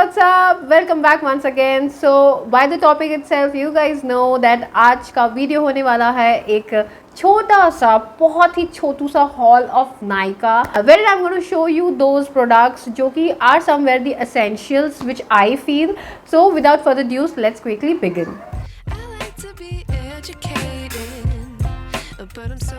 what's up? Welcome back once again. So by the topic itself, you guys know that आज का video होने वाला है एक छोटा सा बहुत ही छोटू सा haul of Nykaa where I'm going to show you those products जो कि are somewhere the essentials which I feel. So without further ado, let's quickly begin.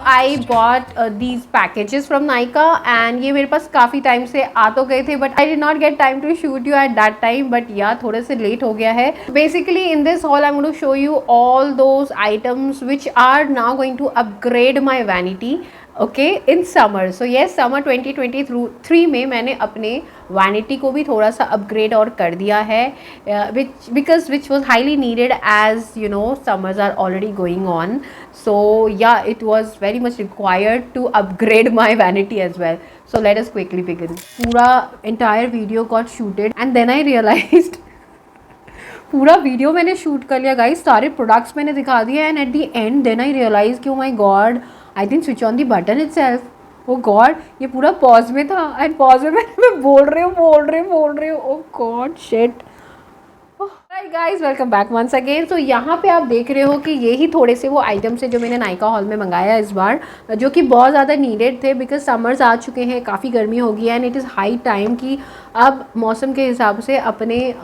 I bought these packages from Nykaa and ये मेरे पास काफ़ी time से आ तो गए थे but I did not get time to shoot you at that time but yeah थोड़े से late हो गया है. Basically in this haul I'm going to show you all those items which are now going to upgrade my vanity. Okay in summer. So yes summer 2023 में मैंने अपने vanity को भी थोड़ा सा अपग्रेड और कर दिया है which was highly needed as you know summers are already going on. So yeah it was very much required to upgrade my vanity as well. So let us quickly begin. पूरा entire video got shooted and then I realised पूरा video मैंने शूट कर लिया guys, सारे products मैंने दिखा दिए and at the end then I realise कि oh my god I didn't switch on the button itself. Oh God ये पूरा पॉज में था एंड पॉज में मैं बोल रही हूँ oh god shit. Hi guys, welcome back once again. तो यहाँ पे आप देख रहे हो कि ये ही थोड़े से वो आइटम्स है जो मैंने नायका हॉल में मंगाया इस बार, जो कि बहुत ज़्यादा नीडेड थे बिकॉज समर्स आ चुके हैं, काफ़ी गर्मी हो गई है and it is high time कि अब मौसम के हिसाब से अपने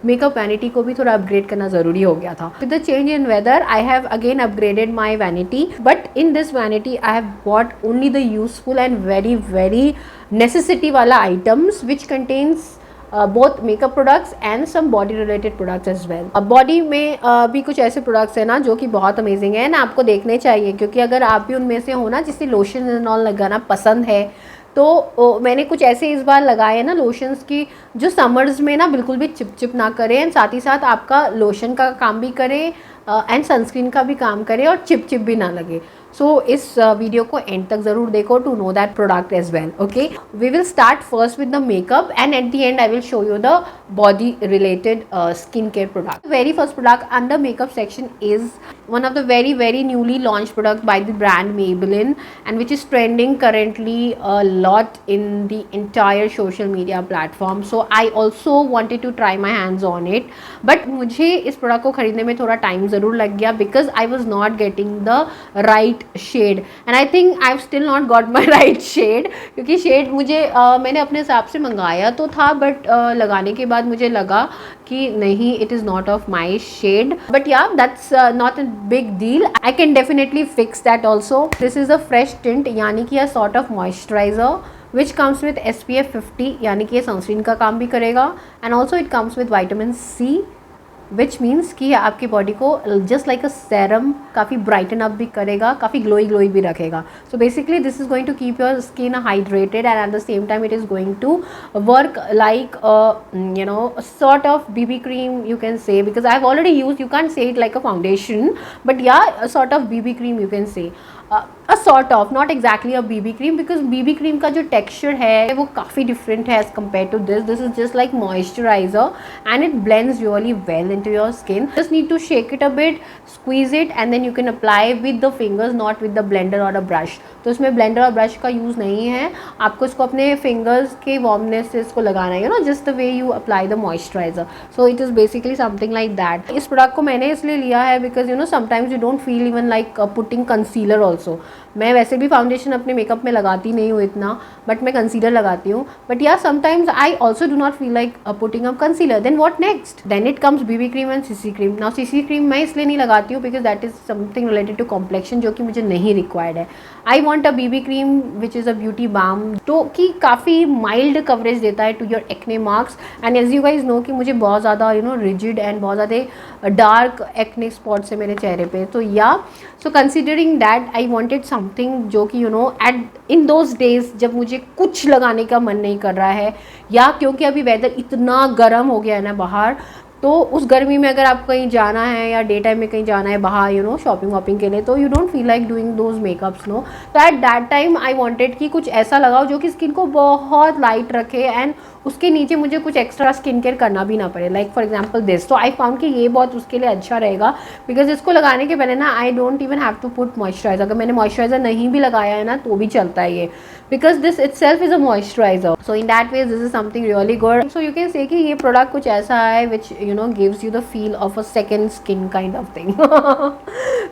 मेकअप वैनिटी को भी थोड़ा अपग्रेड करना ज़रूरी हो गया था. With the change in weather I have again upgraded my vanity but in this vanity I have bought only the useful and very necessity वाला items which contains both makeup products and some body related products as well. अब body में भी कुछ ऐसे products हैं ना जो कि बहुत अमेजिंग है ना, आपको देखने चाहिए क्योंकि अगर आप भी उनमें से हो ना जिससे लोशन एंड ऑल लगाना पसंद है तो मैंने कुछ ऐसे इस बार लगाए हैं ना लोशंस की जो समर्स में ना बिल्कुल भी चिप ना करें एंड साथ ही साथ आपका लोशन का काम भी करें एंड सनस्क्रीन का भी काम करें और चिप भी ना लगे. सो इस वीडियो को एंड तक ज़रूर देखो to know that product as well. Okay, we will start first with the makeup and at the end I will show you the body related skin care product. Very first product under makeup section is one of the very newly launched product by the brand Maybelline and which is trending currently a lot in the entire social media platform. So I also wanted to try my hands on it but मुझे इस product को खरीदने में थोड़ा time ज़रूर लग गया because I was not getting the right shade and I think I've still not got my right shade क्योंकि शेड मुझे मैंने अपने हिसाब से मंगाया तो था बट लगाने के बाद मुझे लगा कि नहीं it is not of my shade but yeah that's not a big deal. I can definitely fix that also. This is a fresh tint यानी कि a sort of moisturizer which comes with SPF 50 यानी कि ये sunscreen का काम भी करेगा and also it comes with vitamin C which means कि आपकी बॉडी को जस्ट लाइक अ सेरम काफ़ी ब्राइटन अप भी करेगा, काफ़ी ग्लोई भी रखेगा. So basically this is going to keep your skin hydrated and at the same time it is going to work like you know sort of BB cream you can say because I have already used, you can't say it like a foundation but yeah a sort of BB cream you can say. A sort of, not exactly a BB cream because BB cream का जो texture है वो काफ़ी different है as compared to this. This is just like moisturizer and it blends really well into your skin. Just need to shake it a bit, squeeze it and then you can apply with the fingers, not with the blender or a brush. तो इसमें blender और brush का use नहीं है, आपको इसको अपने fingers के warmness से इसको लगाना है, you know, just the way you apply the moisturizer. So it is basically something like that. इस product को मैंने इसलिए लिया है because you know sometimes you don't feel even like putting concealer also. मैं वैसे भी फाउंडेशन अपने मेकअप में लगाती नहीं हूँ इतना बट मैं कंसीलर लगाती हूँ but yeah sometimes I also do not feel like putting up concealer. Then what next, then it comes BB cream and CC cream. Now CC cream मैं इसलिए नहीं लगाती हूँ because that is something related to complexion जो कि मुझे नहीं required है. I want a BB cream which is a beauty balm जो कि काफ़ी माइल्ड कवरेज देता है to your acne marks and as you guys no कि मुझे बहुत ज़्यादा यू नो रिजिड एंड बहुत ज़्यादा डार्क एक्ने स्पॉट्स है मेरे चेहरे पे. तो yeah so considering that I wanted something जो कि you know at in those days जब मुझे कुछ लगाने का मन नहीं कर रहा है या क्योंकि अभी वेदर इतना गर्म हो गया है ना बाहर, तो उस गर्मी में अगर आपको कहीं जाना है या डे टाइम में कहीं जाना है बाहर यू नो शॉपिंग वॉपिंग के लिए तो you don't feel like doing those makeups no. तो at that time I wanted कि कुछ ऐसा लगाओ जो कि स्किन को बहुत लाइट रखे एंड उसके नीचे मुझे कुछ एक्स्ट्रा स्किन केयर करना भी ना पड़े, लाइक फॉर एग्जाम्पल दिस। तो आई फाउंड कि ये बहुत उसके लिए अच्छा रहेगा, बिकॉज इसको लगाने के पहले ना I don't even have to put moisturiser. अगर मैंने मॉइस्चराइजर नहीं भी लगाया है ना तो भी चलता है ये, because this itself is a moisturiser. So in that way this is something really good. So you can say कि ये प्रोडक्ट कुछ ऐसा है which you know gives you the feel of a second skin kind of thing.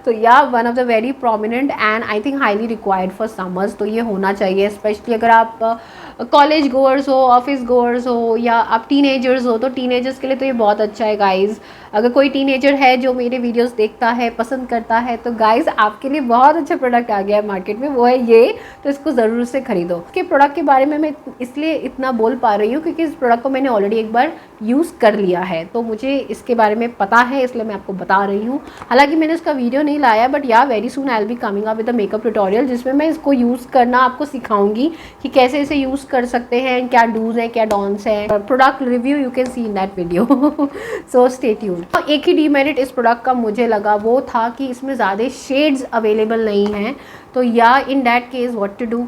तो या one of the very prominent and I think highly required for summers. तो ये होना चाहिए, स्पेशली अगर आप कॉलेज गोअर्स हो, ऑफिस गोअर्स हो, या आप टीनेजर्स हो, तो टीनेजर्स के लिए तो ये बहुत अच्छा है गाइज़। अगर कोई टीनेजर है जो मेरे वीडियोस देखता है, पसंद करता है, तो गाइज़ आपके लिए बहुत अच्छा प्रोडक्ट आ गया है मार्केट में, वो है ये। तो इसको ज़रूर से खरीदो। इसके प्रोडक्ट के बारे में मैं इसलिए इतना बोल पा रही हूँ क्योंकि इस प्रोडक्ट को मैंने ऑलरेडी एक बार यूज़ कर लिया है, तो मुझे इसके बारे में पता है, इसलिए मैं आपको बता रही हूँ। हालांकि मैंने इसका वीडियो नहीं लाया, बट या very soon I will be coming up with a makeup tutorial, जिसमें मैं इसको यूज़ करना आपको सिखाऊंगी कि कैसे इसे यूज़ कर सकते हैं, क्या डूज हैं, क्या डॉन्स हैं। Product review you can see in that video. So stay tuned. एक ही डीमेरिट इस प्रोडक्ट का मुझे लगा, वो था कि इसमें ज़्यादा शेड्स अवेलेबल नहीं हैं। तो yeah in that case what to do?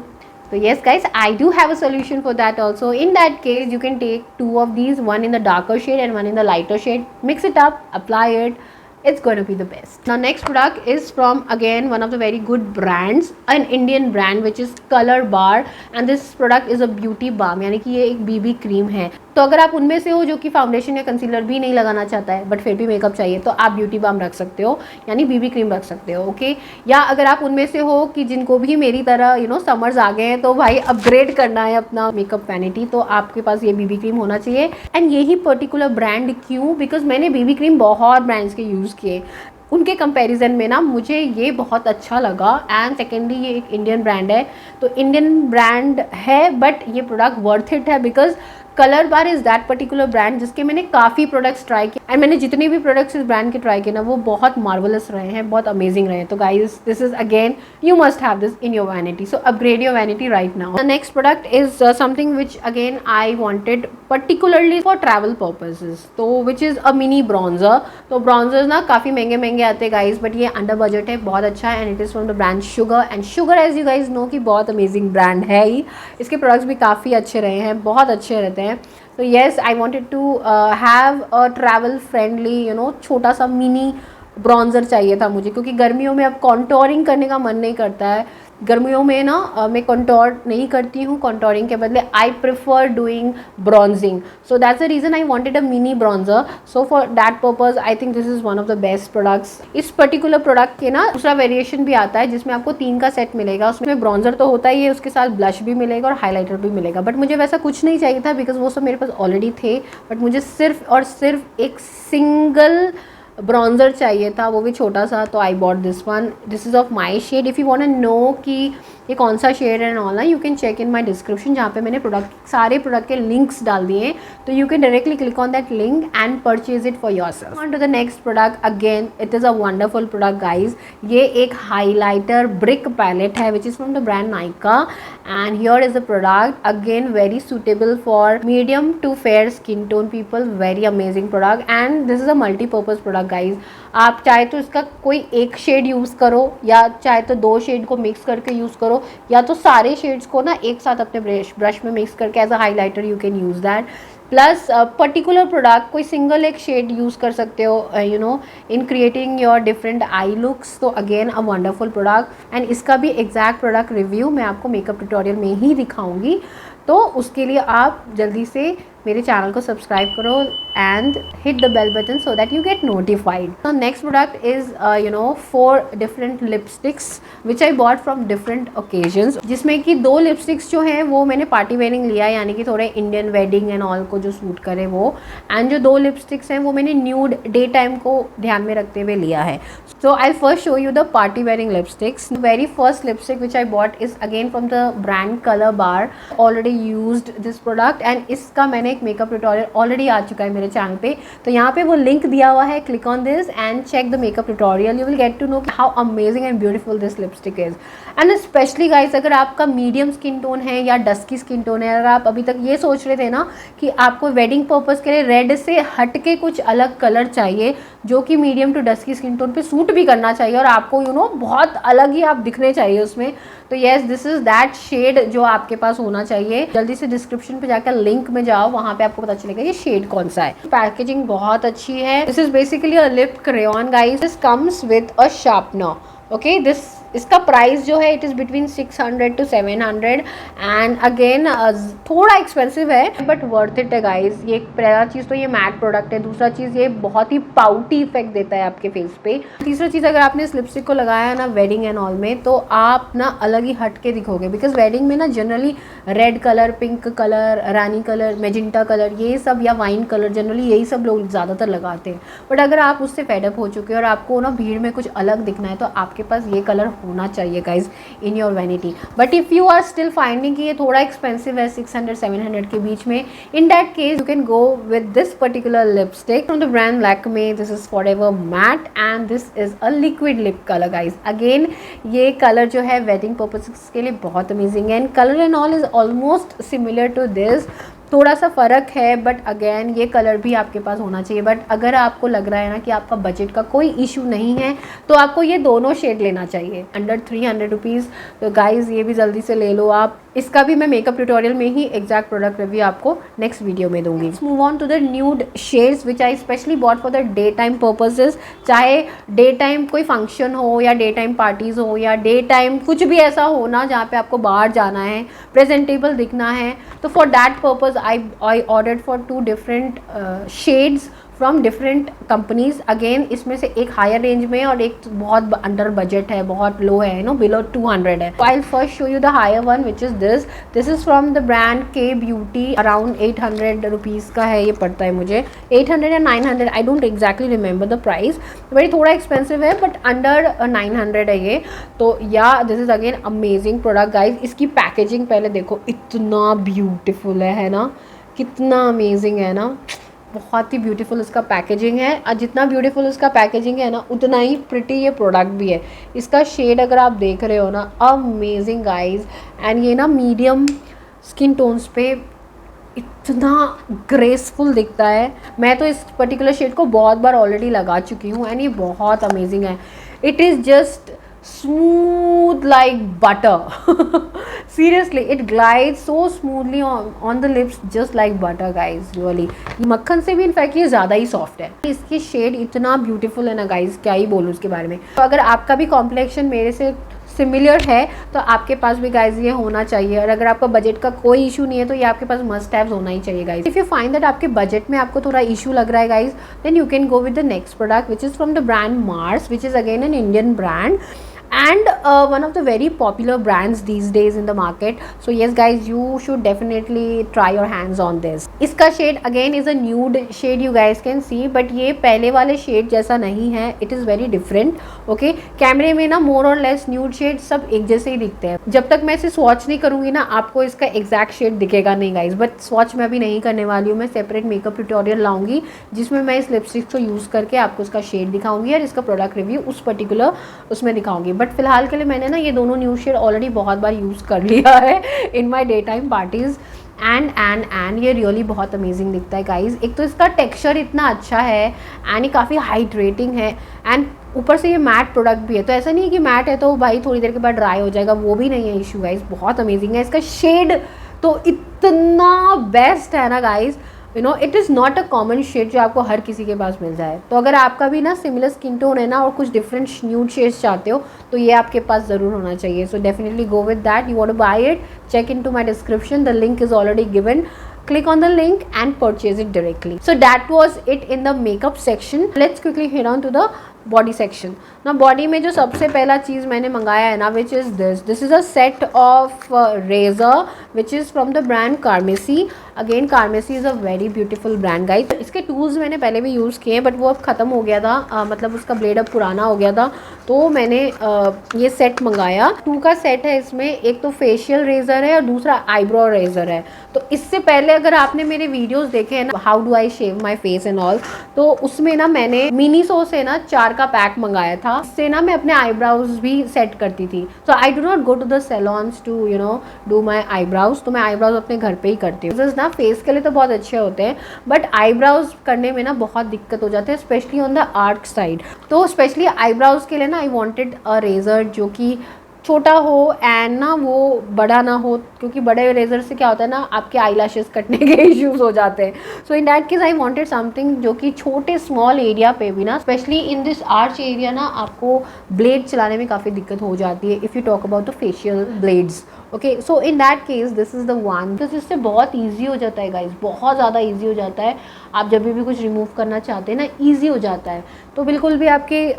So yes guys, I do have a solution for that also. In that case, you can take two of these, one in the darker shade and one in the lighter shade. Mix it up, apply it. It's going to be the best. Now next product is from again one of the very good brands, an Indian brand which is Color Bar, and this product is a beauty balm, यानी कि ये एक BB cream है। तो अगर आप उनमें से हो जो कि फाउंडेशन या कंसीलर भी नहीं लगाना चाहता है बट फिर भी मेकअप चाहिए, तो आप ब्यूटी बाम रख सकते हो, यानी BB क्रीम रख सकते हो, ओके। या अगर आप उनमें से हो कि जिनको भी मेरी तरह यू नो समर्स आ गए हैं, तो भाई अपग्रेड करना है अपना मेकअप वैनिटी, तो आपके पास ये BB क्रीम होना चाहिए। एंड यही पर्टिकुलर ब्रांड क्यों? बिकॉज मैंने BB क्रीम बहुत ब्रांड्स के यूज़ किए, उनके कंपैरिजन में ना मुझे ये बहुत अच्छा लगा। एंड सेकेंडली ये एक इंडियन ब्रांड है, तो इंडियन ब्रांड है बट ये प्रोडक्ट वर्थ इट है, because colour bar is that particular brand जिसके मैंने काफ़ी प्रोडक्ट्स ट्राई किए, एंड मैंने जितने भी प्रोडक्ट्स इस ब्रांड के ट्राई किए ना वो बहुत मार्वलस रहे हैं, बहुत अमेजिंग रहे हैं। तो guys this is again you must have this in your vanity, so upgrade your vanity right now. The next product is something which again I wanted particularly for travel purposes, तो which is a mini bronzer. तो bronzer ना काफ़ी महंगे महंगे आते हैं guys, but ये under budget है, बहुत अच्छा है, and it is from the brand Sugar. And Sugar as you guys no कि बहुत अमेजिंग ब्रांड है ही, इसके प्रोडक्ट्स भी काफ़ी अच्छे रहे हैं, बहुत अच्छे रहते हैं। तो yes I wanted to have a travel friendly you know छोटा सा मिनी ब्रॉन्जर चाहिए था मुझे, क्योंकि गर्मियों में अब कॉन्टोरिंग करने का मन नहीं करता है। गर्मियों में ना मैं कॉन्टोर नहीं करती हूँ, कॉन्टोरिंग के बदले I prefer doing bronzing, so that's the reason I wanted a mini bronzer. So for that purpose I think this is one of the best products. इस पर्टिकुलर प्रोडक्ट के ना दूसरा वेरिएशन भी आता है जिसमें आपको 3 का सेट मिलेगा, उसमें ब्रॉन्जर तो होता ही है, उसके साथ ब्लश भी मिलेगा और हाईलाइटर भी मिलेगा, बट मुझे वैसा कुछ नहीं चाहिए था बिकॉज वो सब मेरे पास ऑलरेडी थे। बट मुझे सिर्फ और सिर्फ एक सिंगल ब्रॉन्जर चाहिए था, वो भी छोटा सा, तो I bought this one. This is of my shade. If you want to know कि ये कौन सा शेड है ऑल ना, you can check in my description, जहाँ पे मैंने प्रोडक्ट सारे प्रोडक्ट के लिंक्स डाल दिए हैं, तो you can directly click on that link and purchase it for yourself. On to the next product, again it is a wonderful product guys. ये एक हाईलाइटर ब्रिक पैलेट है which is from the brand Nykaa, and here is the product again very suitable for medium to fair skin tone people, very amazing product, and this is a multipurpose product guys. आप चाहे तो इसका कोई एक shade use करो, या चाहे तो 2 शेड को मिक्स करके यूज़ करो, या तो सारे शेड्स को ना एक साथ अपने ब्रश में मिक्स करके as a highlighter you can use that. Plus particular product कोई सिंगल एक शेड यूज़ कर सकते हो you know in creating your different eye looks. तो again a wonderful product, and इसका भी एग्जैक्ट प्रोडक्ट रिव्यू मैं आपको मेकअप ट्यूटोरियल में ही दिखाऊंगी, तो उसके लिए आप जल्दी से मेरे चैनल को सब्सक्राइब करो and hit the bell button so that you get notified. तो next product is you know 4 different lipsticks which I bought from different occasions, जिसमें कि 2 लिपस्टिक्स जो हैं वो मैंने पार्टी वेयरिंग लिया, यानी कि थोड़े इंडियन वेडिंग एंड ऑल को जो सूट करे वो, एंड जो 2 लिपस्टिक्स हैं वो मैंने न्यूड डे टाइम को ध्यान में रखते हुए लिया है। So I first show you the party wearing lipsticks. Very first lipstick which I bought is again from the brand Colorbar. Already used this product, and इसका मैंने एक मेकअप ट्यूटोरियल ऑलरेडी आ चुका है मेरे चैनल पे, तो यहाँ पे वो लिंक दिया हुआ है, click on this and check the makeup tutorial, you will get to know how amazing and beautiful this lipstick is. And specially guys, अगर आपका मीडियम स्किन टोन है या डस्की स्किन टोन है, अगर आप अभी तक ये सोच रहे थे ना कि आपको वेडिंग पर्पज़ के लिए रेड से हट के कुछ अलग कलर चाहिए जो कि medium to dusky skin tone पे सूट भी करना चाहिए और आपको बहुत अलग ही आप दिखने चाहिए उसमें। तो yes, this is that shade जो आपके पास होना चाहिए। जल्दी से डिस्क्रिप्शन पे जाकर लिंक में जाओ, वहाँ पे आपको पता चलेगा ये शेड कौन सा है। पैकेजिंग बहुत अच्छी है। This is basically a lip crayon guys. This comes with a sharpener. Okay, इसका प्राइस जो है it is between 600 to 700 and again थोड़ा एक्सपेंसिव है बट वर्थ इट है गाइज। ये पहला चीज़ तो ये मैट प्रोडक्ट है, दूसरा चीज़ ये बहुत ही पाउटी इफेक्ट देता है आपके फेस पे। तीसरा चीज़, अगर आपने इस लिपस्टिक को लगाया ना वेडिंग एंड ऑल में, तो आप ना अलग ही हट के दिखोगे। बिकॉज वेडिंग में ना generally red colour, pink colour, rani colour, magenta colour, ये सब या वाइन कलर, जनरली यही सब लोग ज़्यादातर लगाते हैं। बट अगर आप उससे फेडअप हो चुके हो और आपको ना भीड़ में कुछ अलग दिखना है, तो आपके पास ये कलर होना चाहिए guys in your vanity. But if you are still finding कि ये थोड़ा एक्सपेंसिव है 600-700 के बीच में, in that case you can go with this particular lipstick from the brand Lakme. This is forever matte and this is a liquid lip colour guys. Again ये colour जो है वेडिंग पर्पसेस के लिए बहुत अमेजिंग है and colour and all is almost similar to this. थोड़ा सा फ़र्क है बट अगेन ये कलर भी आपके पास होना चाहिए। बट अगर आपको लग रहा है ना कि आपका बजट का कोई इशू नहीं है, तो आपको ये दोनों शेड लेना चाहिए अंडर 300 रुपीज़। तो गाइज़ ये भी जल्दी से ले लो आप। इसका भी मैं मेकअप ट्यूटोरियल में ही एग्जैक्ट प्रोडक्ट रिव्यू आपको नेक्स्ट वीडियो में दूंगी। Move on to the nude shades which I specially bought for the day time purposes. चाहे डे टाइम कोई फंक्शन हो या डे टाइम पार्टीज़ हो या डे टाइम कुछ भी ऐसा हो ना जहाँ पे आपको बाहर जाना है, प्रेजेंटेबल दिखना है, तो for that purpose I ordered for 2 different shades from different companies. Again इसमें से एक हायर रेंज में और एक बहुत अंडर बजट है, बहुत लो है, बिलो 200 है। I will first show you the higher one which is this is from the brand K beauty. Around 800 rupees का है, ये पड़ता है मुझे 800 या 900, I don't exactly remember the price. Very थोड़ा एक्सपेंसिव है बट अंडर 900 है ये। तो yeah this is again amazing product guys. इसकी पैकेजिंग पहले देखो, इतना ब्यूटिफुल है ना, कितना अमेजिंग है ना, बहुत ही ब्यूटीफुल इसका पैकेजिंग है। और जितना ब्यूटीफुल इसका पैकेजिंग है ना, उतना ही प्रिटी ये प्रोडक्ट भी है। इसका शेड अगर आप देख रहे हो ना, अमेजिंग गाइज। एंड ये ना मीडियम स्किन टोन्स पे इतना ग्रेसफुल दिखता है। मैं तो इस पर्टिकुलर शेड को बहुत बार ऑलरेडी लगा चुकी हूँ एंड ये बहुत अमेजिंग है। It is just smooth like butter. Seriously, it glides so smoothly on the lips just like butter guys, really. मक्खन से भी इनफैक्ट ये ज़्यादा ही सॉफ्ट है। इसकी शेड इतना ब्यूटीफुल है ना गाइज, क्या ही बोलूँ उसके बारे में। तो अगर आपका भी कॉम्प्लेक्शन मेरे से सिमिलर है तो आपके पास भी गाइज ये होना चाहिए। और अगर आपका बजट का कोई इशू नहीं है तो ये आपके पास मस्ट हैव्स होना ही चाहिए guys. If you find that आपके बजट में आपको थोड़ा इशू लग रहा है guys, then you can go with the next product which is from the brand Mars, which is again an Indian brand and one of the very popular brands these days in the market. So yes guys, you should definitely try your hands on this. इसका shade again is a nude shade, you guys can see, but ये पहले वाले shade जैसा नहीं है, it is very different. okay, कैमरे में ना more or less nude shade सब एक जैसे ही दिखते हैं। जब तक मैं इसे स्वॉच नहीं करूँगी ना, आपको इसका एग्जैक्ट शेड दिखेगा नहीं गाइज। बट स्वॉच मैं अभी नहीं करने वाली हूँ, मैं सेपरेट मेकअप ट्यूटोरियल लाऊंगी जिसमें मैं इस लिपस्टिक को यूज़ करके आपको इसका शेड दिखाऊंगी और इसका प्रोडक्ट रिव्यू उस पर्टिकुलर उसमें दिखाऊंगी। बट फिलहाल के लिए मैंने ना ये दोनों न्यूड शेड ऑलरेडी बहुत बार यूज़ कर लिया है in my day time parties and ये रियली बहुत अमेजिंग दिखता है गाइज। एक तो इसका टेक्सचर इतना अच्छा है एंड ये काफ़ी हाइड्रेटिंग है एंड ऊपर से ये मैट प्रोडक्ट भी है। तो ऐसा नहीं है कि मैट है तो भाई थोड़ी देर के बाद ड्राई हो जाएगा, वो भी नहीं है इशू गाइज। बहुत अमेजिंग है इसका शेड, तो इतना बेस्ट है ना guys. It is not a common shade जो आपको हर किसी के पास मिल जाए। तो अगर आपका भी ना सिमिलर स्किन टोन है ना और कुछ डिफरेंट न्यूड शेड्स चाहते हो तो ये आपके पास ज़रूर होना चाहिए। So definitely go with that. You want to buy it, check into my description, the link is already given. Click on the link and purchase it directly. So that was it in the makeup section. Let's quickly head on to the body section ना। Body में जो सबसे पहला चीज़ मैंने मंगाया है ना, which is this is a set of razor which is from the brand Carmesi. Again Carmesi is a very beautiful brand guys. इसके टूल्स मैंने पहले भी यूज़ किए बट वो अब ख़त्म हो गया था, मतलब उसका ब्लेड अब पुराना हो गया था, तो मैंने ये सेट मंगाया. 2 का सेट है इसमें. एक तो फेशियल रेजर है और दूसरा आईब्रो रेजर है. तो इससे पहले अगर आपने मेरे वीडियोज़ देखे हैं ना, how do I shave my face and all, तो उसमें ना मैंने मिनीसो से ना 4 का पैक मंगाया था, इससे ना मैं अपने आईब्राउज भी सेट करती थी। So I do not go to the salons to you know do my eyebrows, तो मैं आईब्राउज अपने घर पे ही करती हूँ। ना फेस के लिए तो बहुत अच्छे होते हैं, बट आईब्राउज करने में ना बहुत दिक्कत हो जाती है, specially on the arc side. तो स्पेशली आईब्राउज के लिए ना आई वॉन्टेड अ रेज़र जो कि छोटा हो एंड ना वो बड़ा ना हो, क्योंकि बड़े रेजर से क्या होता है ना, आपके आई लैशेस कटने के इश्यूज हो जाते हैं। So in that case I wanted something जो कि छोटे स्मॉल एरिया पे भी ना, specially in this arch area ना, आपको ब्लेड चलाने में काफ़ी दिक्कत हो जाती है if you talk about the facial blades. Okay, so in that case this is the one, because इससे बहुत ईजी हो जाता है गाइज, बहुत ज़्यादा ईजी हो जाता है। आप जब भी कुछ रिमूव करना चाहते हैं ना, ईजी हो जाता है, तो बिल्कुल भी आपके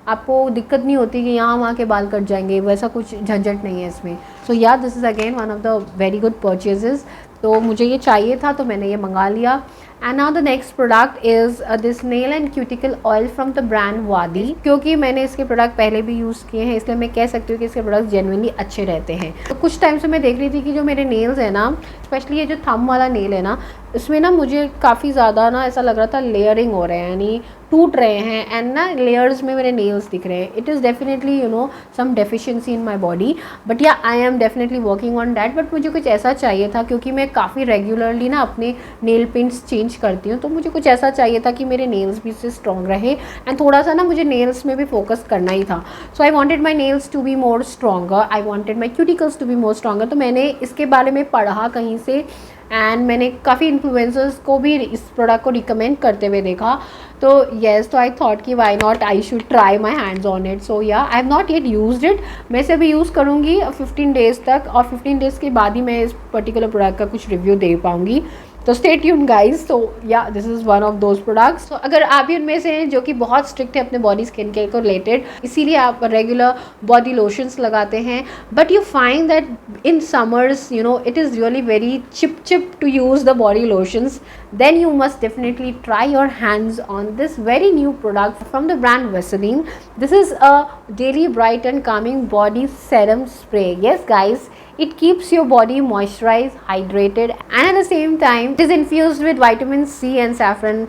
आपको दिक्कत नहीं होती कि यहाँ वहाँ के बाल कट जाएंगे, वैसा कुछ झंझट नहीं है इसमें। सो या this is again one of the very good purchases. तो मुझे ये चाहिए था तो मैंने ये मंगा लिया। And now the next product is this nail and cuticle oil from the brand वादी। क्योंकि मैंने इसके प्रोडक्ट पहले भी यूज़ किए हैं, इसलिए मैं कह सकती हूँ कि इसके प्रोडक्ट जेन्युइनली अच्छे रहते हैं। तो कुछ टाइम से मैं देख रही थी कि जो मेरे नेल्स है ना, स्पेशली ये जो थंब वाला नेल है ना, इसमें ना मुझे काफ़ी ज़्यादा ना ऐसा लग रहा था लेयरिंग हो रहे हैं, यानी टूट रहे हैं एंड ना लेयर्स में मेरे नेल्स दिख रहे हैं। It is definitely some deficiency in my body, but yeah I am definitely working on that. But मुझे कुछ ऐसा चाहिए था, क्योंकि मैं काफ़ी रेगुलरली ना अपने नेल पेंट्स चेंज करती हूँ, तो मुझे कुछ ऐसा चाहिए था कि मेरे नेल्स भी इससे स्ट्रॉन्ग रहे एंड थोड़ा सा ना मुझे नेल्स में भी फोकस करना ही था। So I wanted my nails to be more stronger, I wanted my cuticles to be more stronger. तो मैंने इसके बारे में पढ़ा कहीं से एंड मैंने काफ़ी इन्फ्लुएंसर्स को भी इस प्रोडक्ट को रिकमेंड करते हुए देखा। तो येस, तो आई थॉट कि why not, I should try my hands on it. So yeah I have not yet used it, मैं इसे अभी यूज़ करूँगी 15 डेज़ तक, और 15 डेज़ के बाद ही मैं इस पर्टिकुलर प्रोडक्ट का कुछ रिव्यू दे पाऊँगी। तो स्टे ट्यून्ड गाइज। तो yeah this is one of those products. तो अगर आप भी उनमें से हैं जो कि बहुत स्ट्रिक्ट है अपने बॉडी स्किन केयर को रिलेटेड, इसीलिए आप रेगुलर बॉडी लोशंस लगाते हैं, but you find that in summers it is really very chip to use the body lotions, then you must definitely try your hands on this very new product from the brand Vaseline. This is a daily bright and calming body serum spray. Yes guys, it keeps your body moisturized, hydrated, and at the same time it is infused with vitamin C and saffron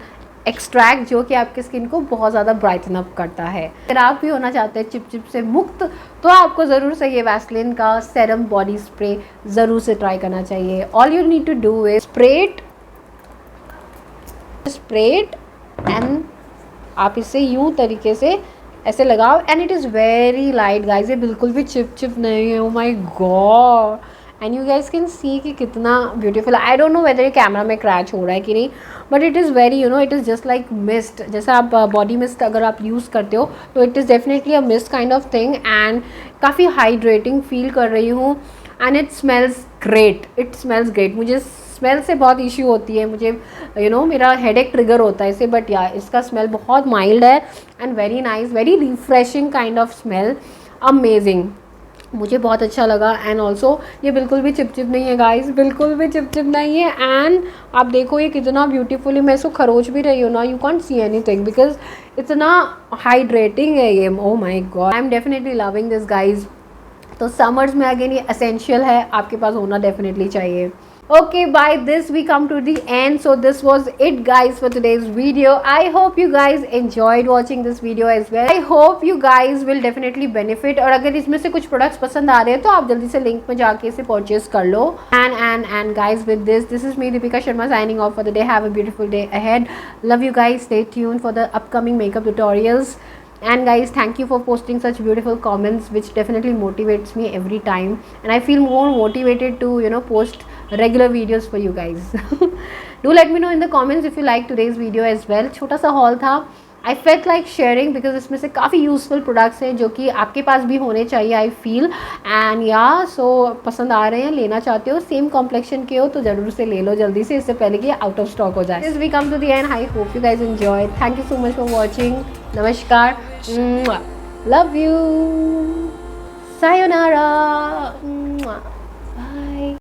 extract, जो कि आपके skin को बहुत ज़्यादा brighten up करता है। अगर आप भी होना चाहते हैं चिप से मुक्त, तो आपको ज़रूर से ये वैसलिन का सेरम बॉडी स्प्रे ज़रूर से ट्राई करना चाहिए। All you need to do is spray it and आप इसे यूँ तरीके से ऐसे लगाओ and it is very light guys, ये बिल्कुल भी चिप नहीं है। Oh my god, and you guys can see कि कितना ब्यूटीफुल। आई डोंट नो वेदर ये कैमरा में क्रैच हो रहा है कि नहीं, but it is very it is just like mist. जैसे आप बॉडी मिस्ट अगर आप यूज़ करते हो तो it is definitely a mist kind of thing, and काफ़ी हाइड्रेटिंग फील कर रही हूँ एंड इट स्मेल्स ग्रेट। मुझे स्मेल से बहुत इश्यू होती है, मुझे मेरा हेडेक ट्रिगर होता है इससे, बट या इसका स्मेल बहुत माइल्ड है and very nice, very refreshing kind of smell, amazing, मुझे बहुत अच्छा लगा। एंड ऑल्सो ये बिल्कुल भी चिपचिप नहीं है गाइस, बिल्कुल भी चिपचिप नहीं है। एंड आप देखो ये कितना ब्यूटीफुली, मैं इसको खरोच भी रही हूँ ना, you can't see anything because इतना हाइड्रेटिंग है ये। Oh my god, I am definitely loving this guys. तो समर्स में अगेन ये एसेंशियल है, आपके पास होना डेफिनेटली चाहिए। Okay, by this we come to the end. So this was it guys for today's video. I hope you guys enjoyed watching this video as well. I hope you guys will definitely benefit, और अगर इसमें से कुछ products पसंद आ रहे हैं तो आप जल्दी से लिंक में जाके इसे परचेज कर लो। And guys, with this is me Deepika Sharma signing off for the day. Have a beautiful day ahead. Love you guys. Stay tuned for the upcoming makeup tutorials. And guys, thank you for posting such beautiful comments, which definitely motivates me every time, and I feel more motivated to post regular videos for you guys. Do let me know in the comments if you like today's video as well. छोटा सा haul था, I felt like sharing because इसमें से काफ़ी useful products हैं जो कि आपके पास भी होने चाहिए, आई फील। एंड या सो पसंद आ रहे हैं, लेना चाहते हो, सेम कॉम्प्लेक्शन के हो तो ज़रूर से ले लो जल्दी से, इससे पहले कि आउट ऑफ स्टॉक हो जाए। This we come to the end. I hope you guys enjoy. Thank you so much for watching. नमस्कार, लव यू, सायोनारा।